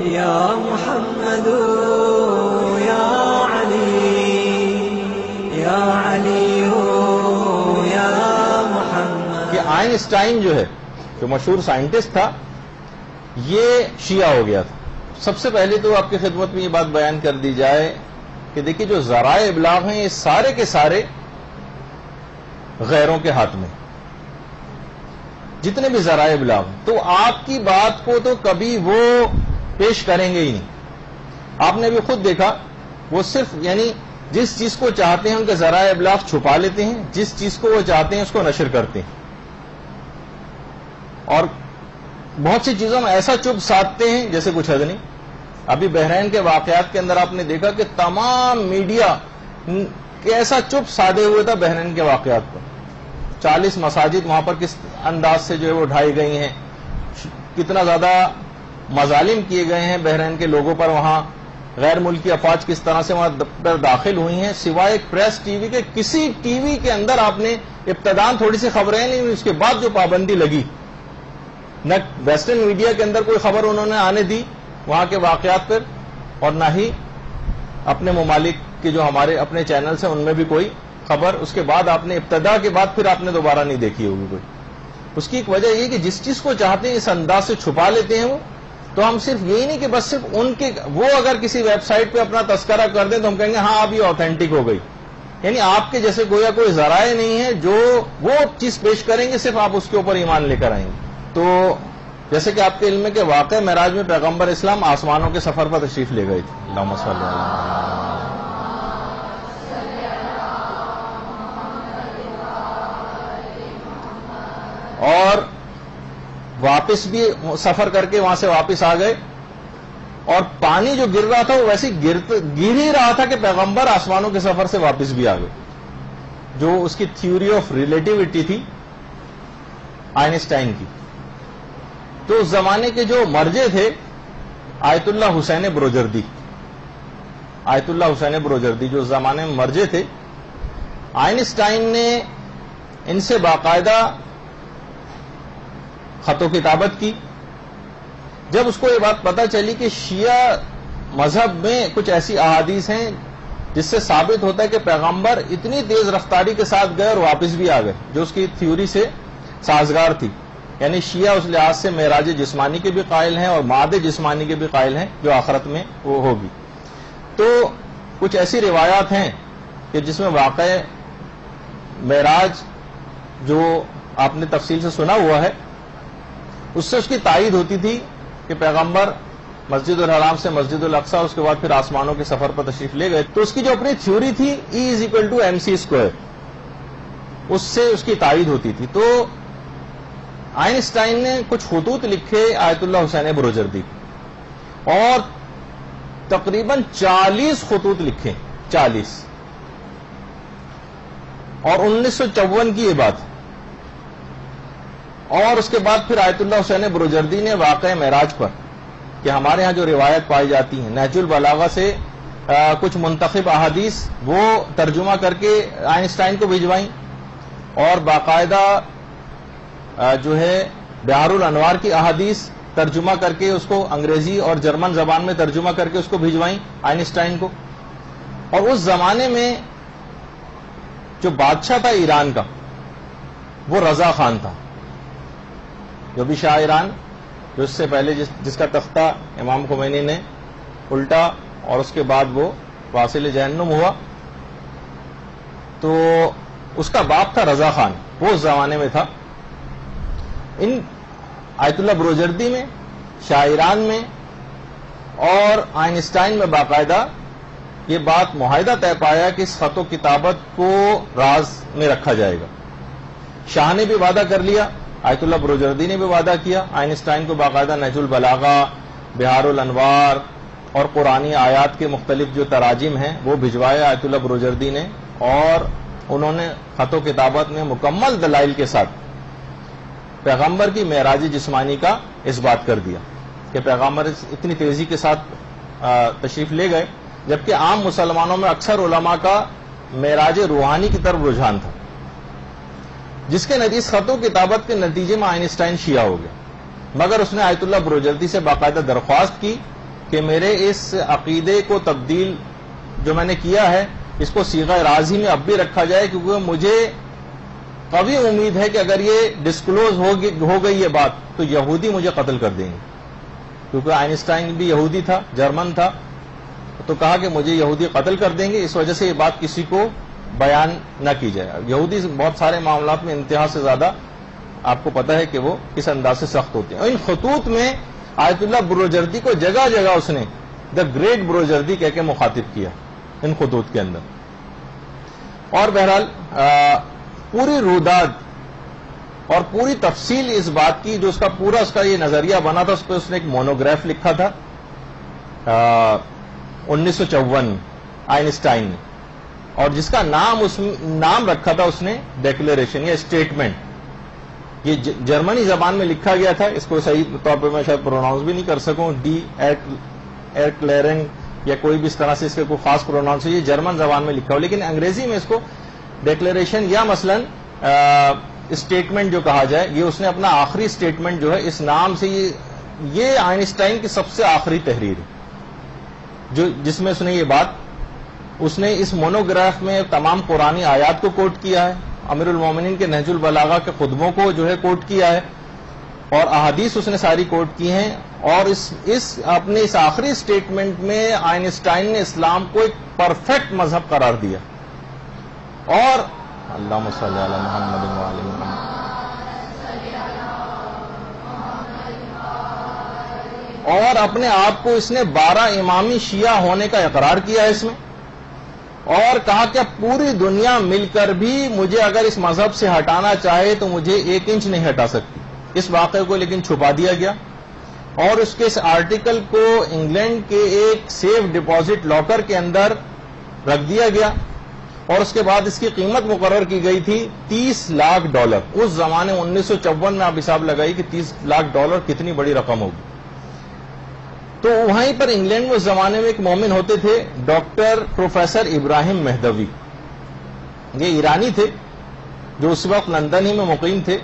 یا محمد یا علی یا علی یا محمد. کہ آئنسٹائن جو ہے، جو مشہور سائنٹسٹ تھا، یہ شیعہ ہو گیا تھا. سب سے پہلے تو آپ کی خدمت میں یہ بات بیان کر دی جائے کہ دیکھیے جو ذرائع ابلاغ ہیں یہ سارے کے سارے غیروں کے ہاتھ میں، جتنے بھی ذرائع ابلاغ ہیں، تو آپ کی بات کو تو کبھی وہ پیش کریں گے ہی نہیں. آپ نے بھی خود دیکھا، وہ صرف یعنی جس چیز کو چاہتے ہیں ان کے ذرائع ابلاغ چھپا لیتے ہیں، جس چیز کو وہ چاہتے ہیں اس کو نشر کرتے ہیں، اور بہت سی چیزوں میں ایسا چپ سادھتے ہیں جیسے کچھ حد نہیں. ابھی بحرین کے واقعات کے اندر آپ نے دیکھا کہ تمام میڈیا کیسا چپ سادے ہوئے تھا بحرین کے واقعات پر. 40 مساجد وہاں پر کس انداز سے جو ہے وہ ڈھائی گئی ہیں، کتنا زیادہ مظالم کیے گئے ہیں بحرین کے لوگوں پر. وہاں غیر ملکی افواج کس طرح سے وہاں داخل ہوئی ہیں، سوائے ایک پریس ٹی وی کے کسی ٹی وی کے اندر آپ نے ابتداً تھوڑی سی خبریں نہیں، اس کے بعد جو پابندی لگی، نہ ویسٹرن میڈیا کے اندر کوئی خبر انہوں نے آنے دی وہاں کے واقعات پر، اور نہ ہی اپنے ممالک کے جو ہمارے اپنے چینلز ہیں ان میں بھی کوئی خبر اس کے بعد آپ نے ابتدا کے بعد پھر آپ نے دوبارہ نہیں دیکھی ہوگی کوئی. اس کی ایک وجہ یہ کہ جس چیز کو چاہتے ہیں اس انداز سے چھپا لیتے ہیں وہ. تو ہم صرف یہی نہیں کہ بس صرف ان کے وہ اگر کسی ویب سائٹ پہ اپنا تذکرہ کر دیں تو ہم کہیں گے ہاں اب یہ آتھینٹک ہو گئی، یعنی آپ کے جیسے گویا کوئی ذرائع نہیں ہے جو وہ چیز پیش کریں گے، صرف آپ اس کے اوپر ایمان لے کر آئیں گے. تو جیسے کہ آپ کے علم ہے کہ واقع معراج میں پیغمبر اسلام آسمانوں کے سفر پر تشریف لے گئے تھے. اللہم صلی اللہ علیہ اور واپس بھی سفر کر کے وہاں سے واپس آ گئے، اور پانی جو گر رہا تھا وہ ویسے گر ہی رہا تھا کہ پیغمبر آسمانوں کے سفر سے واپس بھی آ گئے. جو اس کی تھیوری آف ریلیٹیوٹی تھی آئنسٹائن کی. تو اس زمانے کے جو مرجع تھے آیت اللہ حسین بروجردی، آیت اللہ حسین بروجردی جو اس زمانے میں مرجع تھے، آئنسٹائن نے ان سے باقاعدہ خط و کتابت کی. جب اس کو یہ بات پتہ چلی کہ شیعہ مذہب میں کچھ ایسی احادیث ہیں جس سے ثابت ہوتا ہے کہ پیغمبر اتنی تیز رفتاری کے ساتھ گئے اور واپس بھی آ گئے، جو اس کی تھیوری سے سازگار تھی. یعنی شیعہ اس لحاظ سے معراج جسمانی کے بھی قائل ہیں اور معاد جسمانی کے بھی قائل ہیں جو آخرت میں وہ ہوگی. تو کچھ ایسی روایات ہیں کہ جس میں واقع معراج جو آپ نے تفصیل سے سنا ہوا ہے، اس سے اس کی تائید ہوتی تھی کہ پیغمبر مسجد الحرام سے مسجد الاقصیٰ، اس کے بعد پھر آسمانوں کے سفر پر تشریف لے گئے. تو اس کی جو اپنی تھیوری تھی E=mc²، اس سے اس کی تائید ہوتی تھی. تو آئنسٹائن نے کچھ خطوط لکھے آیت اللہ حسین بروجردی اور تقریباً 40 خطوط لکھے، 40، اور 1954 کی یہ بات. اور اس کے بعد پھر آیت اللہ حسین بروجردی نے واقع معراج پر کہ ہمارے ہاں جو روایت پائی جاتی ہیں نہج البلاغہ سے کچھ منتخب احادیث وہ ترجمہ کر کے آئنسٹائن کو بھجوائیں، اور باقاعدہ جو ہے بحار الانوار کی احادیث ترجمہ کر کے اس کو انگریزی اور جرمن زبان میں ترجمہ کر کے اس کو بھجوائیں آئنسٹائن کو. اور اس زمانے میں جو بادشاہ تھا ایران کا وہ رضا خان تھا، جو بھی شاہ ایران، جو اس سے پہلے جس کا تختہ امام خمینی نے الٹا اور اس کے بعد وہ واصل جہنم ہوا. تو اس کا باپ تھا رضا خان، وہ اس زمانے میں تھا. ان آیت اللہ بروجردی میں، شاہ ایران میں اور آئنسٹائن میں باقاعدہ یہ بات معاہدہ طے پایا کہ اس خط و کتابت کو راز میں رکھا جائے گا. شاہ نے بھی وعدہ کر لیا، آیت اللہ بروجردی نے بھی وعدہ کیا. آئنسٹائن کو باقاعدہ نہج البلاغہ، بحار الانوار اور قرآنی آیات کے مختلف جو تراجم ہیں وہ بھجوایا آیت اللہ بروجردی نے، اور انہوں نے خط و کتابت میں مکمل دلائل کے ساتھ پیغمبر کی معراج جسمانی کا اس بات کر دیا کہ پیغمبر اتنی تیزی کے ساتھ تشریف لے گئے، جبکہ عام مسلمانوں میں اکثر علماء کا معراج روحانی کی طرف رجحان تھا، جس کے نتیجے خط و کتابت کے نتیجے میں آئنسٹائن شیعہ ہو گیا. مگر اس نے آیت اللہ بروجردی سے باقاعدہ درخواست کی کہ میرے اس عقیدے کو تبدیل جو میں نے کیا ہے اس کو صیغہ راضی میں اب بھی رکھا جائے، کیونکہ مجھے قوی امید ہے کہ اگر یہ ڈسکلوز ہو گئی یہ بات تو یہودی مجھے قتل کر دیں گے، کیونکہ آئنسٹائن بھی یہودی تھا، جرمن تھا، تو کہا کہ مجھے یہودی قتل کر دیں گے، اس وجہ سے یہ بات کسی کو بیان نہ کی جائے۔ یہودی بہت سارے معاملات میں انتہا سے زیادہ آپ کو پتہ ہے کہ وہ کس انداز سے سخت ہوتے ہیں۔ اور ان خطوط میں آیت اللہ بروجردی کو جگہ جگہ اس نے دا گریٹ بروجردی کہہ کے مخاطب کیا ان خطوط کے اندر۔ اور بہرحال پوری روداد اور پوری تفصیل اس بات کی جو اس کا یہ نظریہ بنا تھا، اس پہ اس نے ایک مونوگراف لکھا تھا 1954 آئنسٹائن نے، اور جس کا نام رکھا تھا اس نے ڈیکلیریشن یا اسٹیٹمنٹ۔ یہ جرمنی زبان میں لکھا گیا تھا، اس کو صحیح طور پہ میں شاید پروناؤنس بھی نہیں کر سکوں، ڈی ایرکلیرنگ یا کوئی بھی اس طرح سے اس کے کوئی خاص پروناؤنس، یہ جرمن زبان میں لکھا ہو، لیکن انگریزی میں اس کو ڈیکلیریشن یا مثلاً اسٹیٹمنٹ جو کہا جائے، یہ اس نے اپنا آخری اسٹیٹمنٹ جو ہے اس نام سے، یہ آئنسٹائن کی سب سے آخری تحریر ہے جس میں اس نے یہ بات، اس نے اس مونوگراف میں تمام قرآنی آیات کو کوٹ کیا ہے، امیر المومنین کے نہج البلاغہ کے خطبوں کو جو ہے کوٹ کیا ہے، اور احادیث اس نے ساری کوٹ کی ہیں، اور اپنے اس آخری اسٹیٹمنٹ میں آئنسٹائن نے اسلام کو ایک پرفیکٹ مذہب قرار دیا، اور اللہم صلی علی محمد و علی محمد، اور اپنے آپ کو اس نے 12 امامی شیعہ ہونے کا اقرار کیا ہے اس میں، اور کہا کہ پوری دنیا مل کر بھی مجھے اگر اس مذہب سے ہٹانا چاہے تو مجھے 1 انچ نہیں ہٹا سکتی۔ اس واقعے کو لیکن چھپا دیا گیا، اور اس کے اس آرٹیکل کو انگلینڈ کے ایک سیف ڈپازٹ لاکر کے اندر رکھ دیا گیا، اور اس کے بعد اس کی قیمت مقرر کی گئی تھی $30 لاکھ۔ اس زمانے 1954 میں آپ حساب لگائی کہ $30 لاکھ کتنی بڑی رقم ہوگی۔ تو وہیں پر انگلینڈ میں اس زمانے میں ایک مومن ہوتے تھے ڈاکٹر پروفیسر ابراہیم مہدوی، یہ ایرانی تھے جو اس وقت لندن ہی میں مقیم تھے۔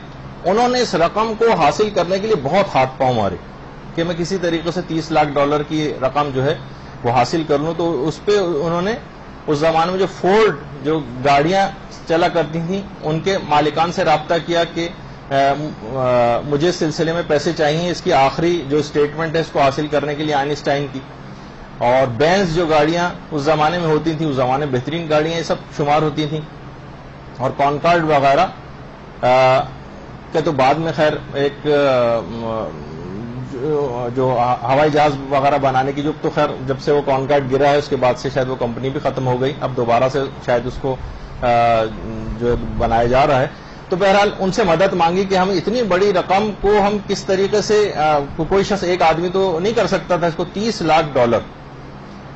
انہوں نے اس رقم کو حاصل کرنے کے لیے بہت ہاتھ پاؤں مارے کہ میں کسی طریقے سے $30 لاکھ کی رقم جو ہے وہ حاصل کر لوں۔ تو اس پہ انہوں نے اس زمانے میں جو فورڈ جو گاڑیاں چلا کرتی تھیں ان کے مالکان سے رابطہ کیا کہ مجھے اس سلسلے میں پیسے چاہیے، اس کی آخری جو اسٹیٹمنٹ ہے اس کو حاصل کرنے کے لیے آئنسٹائن کی۔ اور بینز جو گاڑیاں اس زمانے میں ہوتی تھیں، اس زمانے بہترین گاڑیاں یہ سب شمار ہوتی تھیں، اور کانکارڈ وغیرہ کہ تو بعد میں خیر ایک جو ہوائی جہاز وغیرہ بنانے کی جو تو خیر جب سے وہ کانکارڈ گرا ہے اس کے بعد سے شاید وہ کمپنی بھی ختم ہو گئی، اب دوبارہ سے شاید اس کو جو بنایا جا رہا ہے۔ تو بہرحال ان سے مدد مانگی کہ ہم اتنی بڑی رقم کو ہم کس طریقے سے، کوئی شخص ایک آدمی تو نہیں کر سکتا تھا اس کو $30 لاکھ۔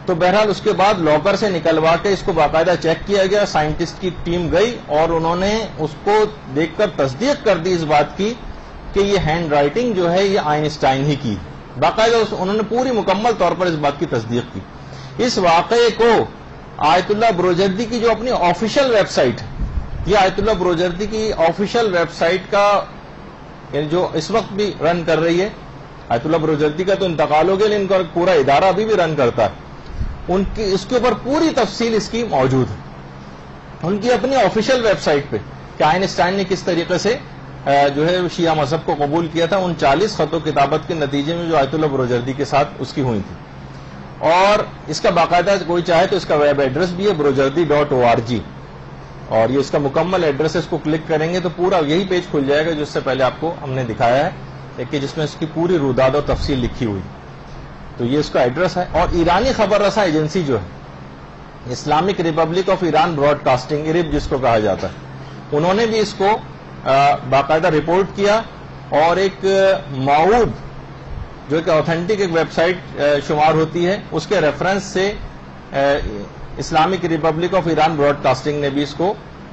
تو بہرحال اس کے بعد لاکر سے نکلوا کے اس کو باقاعدہ چیک کیا گیا، سائنٹسٹ کی ٹیم گئی اور انہوں نے اس کو دیکھ کر تصدیق کر دی اس بات کی کہ یہ ہینڈ رائٹنگ جو ہے یہ آئنسٹائن ہی کی، باقاعدہ انہوں نے پوری مکمل طور پر اس بات کی تصدیق کی۔ اس واقعے کو آیت اللہ بروجردی کی جو اپنی آفیشیل ویب سائٹ، یہ آیت اللہ بروجردی کی آفیشیل ویب سائٹ کا یعنی جو اس وقت بھی رن کر رہی ہے، آیت اللہ بروجردی کا تو انتقال ہو گیا لیکن ان کا پورا ادارہ ابھی بھی رن کرتا ہے، اس کے اوپر پوری تفصیل اس کی موجود ہے ان کی اپنی آفیشیل ویب سائٹ پہ کہ آئنسٹائن نے کس طریقے سے جو ہے شیعہ مذہب کو قبول کیا تھا، 39 خط و کتابت کے نتیجے میں جو آیت اللہ بروجردی کے ساتھ اس کی ہوئی تھی۔ اور اس کا باقاعدہ کوئی چاہے تو اس کا ویب ایڈریس بھی ہے brojardi.org، اور یہ اس کا مکمل ایڈریس ہے، اس کو کلک کریں گے تو پورا یہی پیج کھل جائے گا جو اس سے پہلے آپ کو ہم نے دکھایا ہے کہ جس میں اس کی پوری روداد اور تفصیل لکھی ہوئی، تو یہ اس کا ایڈریس ہے۔ اور ایرانی خبر رساں ایجنسی جو ہے Islamic Republic of Iran broadcasting, IRIB جس کو کہا جاتا ہے، انہوں نے بھی اس کو باقاعدہ رپورٹ کیا، اور ایک معود جو ایک اوتھینٹک ایک ویب سائٹ شمار ہوتی ہے اس کے ریفرنس سے Islamic Republic of Iran broadcasting نے بھی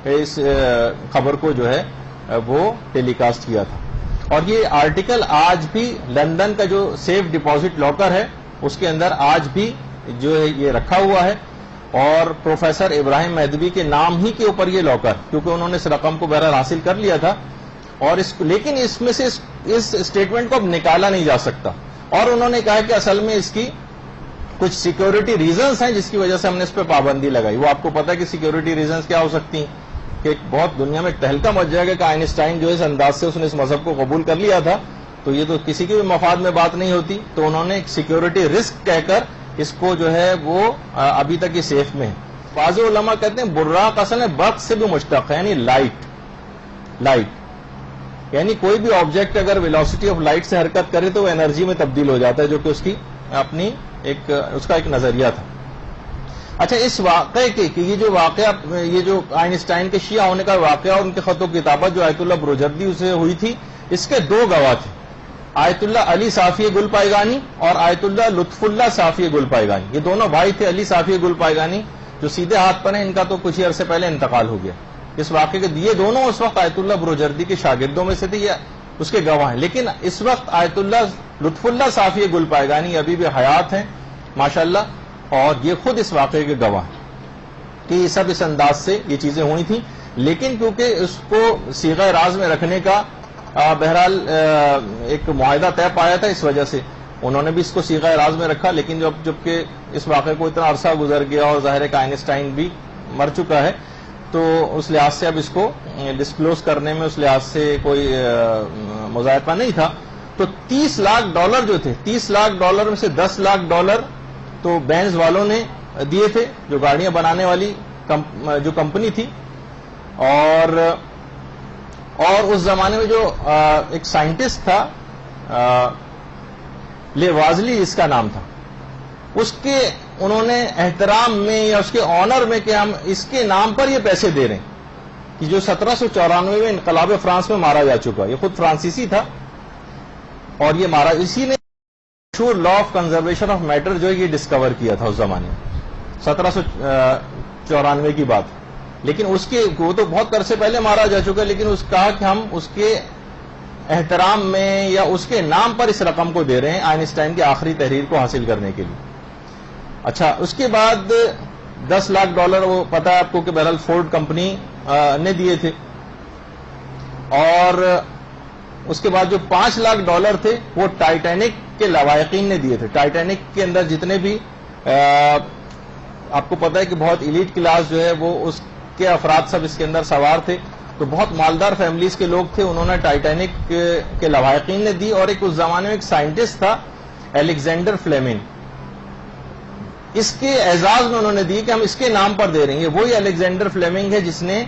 اس خبر کو جو ہے وہ ٹیلی کاسٹ کیا تھا۔ اور یہ آرٹیکل آج بھی لندن کا جو سیف ڈپازٹ لاکر ہے اس کے اندر آج بھی جو ہے یہ رکھا ہوا ہے، اور پروفیسر ابراہیم مہدوی کے نام ہی کے اوپر یہ لاکر، کیونکہ انہوں نے اس رقم کو بہرحال حاصل کر لیا تھا، اور لیکن اس میں سے اس اسٹیٹمنٹ کو اب نکالا نہیں جا سکتا، اور انہوں نے کہا کہ اصل میں اس کی کچھ سیکیورٹی ریزنز ہیں جس کی وجہ سے ہم نے اس پہ پابندی لگائی. وہ آپ کو پتا ہے کہ سیکیورٹی ریزنز کیا ہو سکتی ہیں, کہ بہت دنیا میں تہلکہ مچ جائے گا کہ آئنسٹائن جو اس انداز سے اس نے اس مذہب کو قبول کر لیا تھا, تو یہ تو کسی کے بھی مفاد میں بات نہیں ہوتی. تو انہوں نے ایک سیکیورٹی رسک کہہ کر اس کو جو ہے وہ ابھی تک یہ سیف میں ہے. بعض علماء کہتے ہیں براق اصل میں برق سے بھی مشتق ہے, یعنی لائٹ, یعنی کوئی بھی آبجیکٹ اگر ویلوسٹی آف لائٹ سے حرکت کرے تو وہ انرجی میں تبدیل ہو جاتا ہے, جو کہ اس کی اپنی اس کا ایک نظریہ تھا. اچھا, اس واقعے کے کہ یہ جو واقعہ, یہ جو آئنسٹائن کے شیعہ ہونے کا واقعہ اور ان کے خط و کتابت جو آیت اللہ بروجردی سے ہوئی تھی, اس کے دو گواہ تھے, آیت اللہ علی صافی گل پائگانی اور آیت اللہ لطف اللہ صافی گل پائگانی. یہ دونوں بھائی تھے. علی صافی گل پائگانی جو سیدھے ہاتھ پر ہیں, ان کا تو کچھ ہی عرصے پہلے انتقال ہو گیا. اس واقعے کے یہ دونوں اس وقت آیت اللہ بروجردی کے شاگردوں میں سے تھے, یہ اس کے گواہ ہیں. لیکن اس وقت آیت اللہ لطف اللہ صافی گل پائگانی ابھی بھی حیات ہیں ماشاءاللہ, اور یہ خود اس واقعے کے گواہ ہیں کہ یہ سب اس انداز سے یہ چیزیں ہوئی تھیں. لیکن کیونکہ اس کو صیغہ راز میں رکھنے کا بہرحال ایک معاہدہ طے پایا تھا, اس وجہ سے انہوں نے بھی اس کو صیغہ راز میں رکھا. لیکن جبکہ اس واقعے کو اتنا عرصہ گزر گیا اور ظاہر ہے کہ آئنسٹائن بھی مر چکا ہے, تو اس لحاظ سے اب اس کو ڈسکلوز کرنے میں اس لحاظ سے کوئی مذائقہ نہیں تھا. تو $30 لاکھ جو تھے, $30 لاکھ میں سے $10 لاکھ تو بینز والوں نے دیے تھے, جو گاڑیاں بنانے والی جو کمپنی تھی. اور اس زمانے میں جو ایک سائنٹسٹ تھا لیوازلی اس کا نام تھا, اس کے انہوں نے احترام میں یا اس کے آنر میں کہ ہم اس کے نام پر یہ پیسے دے رہے ہیں, کہ جو 1794 میں انقلاب فرانس میں مارا جا چکا. یہ خود فرانسیسی تھا اور یہ مارا, اسی نے مشہور law of conservation of matter جو ہے یہ ڈسکور کیا تھا اس زمانے میں, 1794 کی بات. لیکن اس کے وہ تو بہت عرصے پہلے مارا جا چکا, لیکن اس کہا کہ ہم اس کے احترام میں یا اس کے نام پر اس رقم کو دے رہے ہیں آئنسٹائن کی آخری تحریر کو حاصل کرنے کے لیے. اچھا, اس کے بعد $10 لاکھ وہ پتا ہے آپ کو کہ بہرحال فورڈ کمپنی نے دیے تھے. اور اس کے بعد جو $5 لاکھ تھے وہ ٹائٹینک کے لوائقین نے دیے تھے. ٹائٹینک کے اندر جتنے بھی آپ کو پتا ہے کہ بہت ایلیٹ کلاس جو ہے وہ اس کے افراد سب اس کے اندر سوار تھے, تو بہت مالدار فیملیز کے لوگ تھے, انہوں نے ٹائٹینک کے لوائقین نے دی. اور ایک اس زمانے میں ایک سائنٹسٹ تھا الیگزینڈر فلیمنگ, اس کے اعزاز میں انہوں نے دی کہ ہم اس کے نام پر دے رہے ہیں. یہ وہی الیگزینڈر فلیمنگ ہے جس نے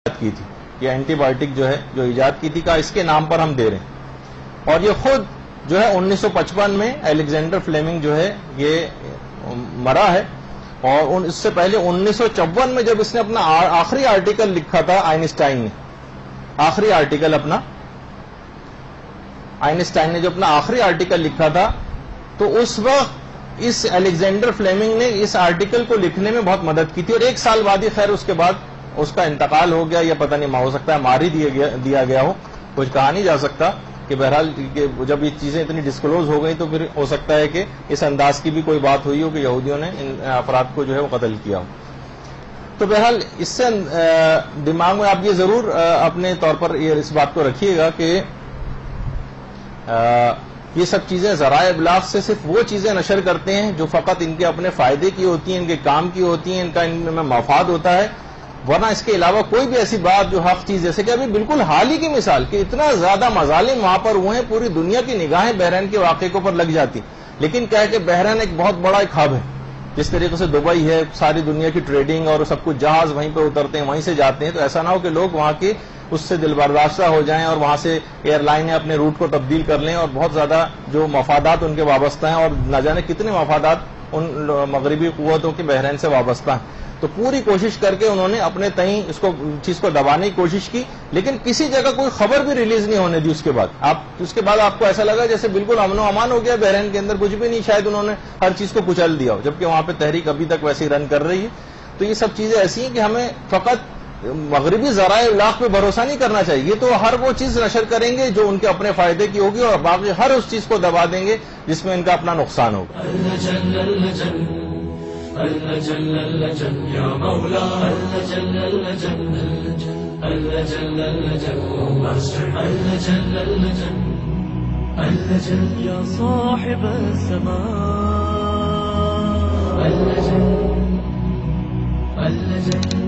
کی تھی یہ اینٹی بایوٹک جو ہے جو ایجاد کی تھی, کہا اس کے نام پر ہم دے رہے ہیں. اور یہ خود جو ہے 1955 میں الیگزینڈر فلیمنگ جو ہے یہ مرا ہے. اور اس سے پہلے 1954 میں جب اس نے اپنا آخری آرٹیکل لکھا تھا, آئنسٹائن نے آخری آرٹیکل اپنا آئنسٹائن نے جو اپنا آخری آرٹیکل لکھا تھا, تو اس وقت اس الیگزینڈر فلیمنگ نے اس آرٹیکل کو لکھنے میں بہت مدد کی تھی. اور 1 سال بعد ہی خیر اس کے بعد اس کا انتقال ہو گیا, یا پتہ نہیں ہو سکتا ہے مار ہی دیا گیا ہو, کچھ کہا نہیں جا سکتا. کہ بہرحال جب یہ چیزیں اتنی ڈسکلوز ہو گئی تو پھر ہو سکتا ہے کہ اس انداز کی بھی کوئی بات ہوئی ہو کہ یہودیوں نے ان افراد کو جو ہے وہ قتل کیا ہو. تو بہرحال اس سے دماغ میں آپ یہ ضرور اپنے طور پر اس بات کو رکھیے گا کہ یہ سب چیزیں ذرائع ابلاغ سے صرف وہ چیزیں نشر کرتے ہیں جو فقط ان کے اپنے فائدے کی ہوتی ہیں, ان کے کام کی ہوتی ہیں, ان کا ان میں مفاد ہوتا ہے. ورنہ اس کے علاوہ کوئی بھی ایسی بات جو حق چیز, جیسے کہ ابھی بالکل حال ہی کی مثال کہ اتنا زیادہ مظالم وہاں پر ہوئے ہیں, پوری دنیا کی نگاہیں بحرین کے واقعے کے اوپر لگ جاتی, لیکن کیا ہے کہ بحرین ایک بہت بڑا ایک ہب ہے. جس طریقے سے دبئی ہے, ساری دنیا کی ٹریڈنگ اور سب کچھ جہاز وہیں پہ اترتے ہیں, وہیں سے جاتے ہیں. تو ایسا نہ ہو کہ لوگ وہاں کے اس سے دل برداشتہ ہو جائیں اور وہاں سے ایئر لائنیں اپنے روٹ کو تبدیل کر لیں, اور بہت زیادہ جو مفادات ان کے وابستہ ہیں, اور نہ جانے کتنے مفادات ان مغربی قوتوں کے بحرین سے وابستہ ہیں. تو پوری کوشش کر کے انہوں نے اپنے تئیں اس کو چیز کو دبانے کی کوشش کی, لیکن کسی جگہ کوئی خبر بھی ریلیز نہیں ہونے دی. اس کے بعد آپ کو ایسا لگا جیسے بالکل امن و امان ہو گیا بحرین کے اندر, کچھ بھی نہیں, شاید انہوں نے ہر چیز کو کچل دیا ہو, جبکہ وہاں پہ تحریک ابھی تک ویسے ہی رن کر رہی ہے. تو یہ سب چیزیں ایسی ہیں کہ ہمیں فقط مغربی ذرائع ابلاغ پہ بھروسہ نہیں کرنا چاہیے. یہ تو ہر وہ چیز نشر کریں گے جو ان کے اپنے فائدے کی ہوگی, اور باقی ہر اس چیز کو دبا دیں گے جس میں ان کا اپنا نقصان ہوگا. يا صاحب السماء واللجن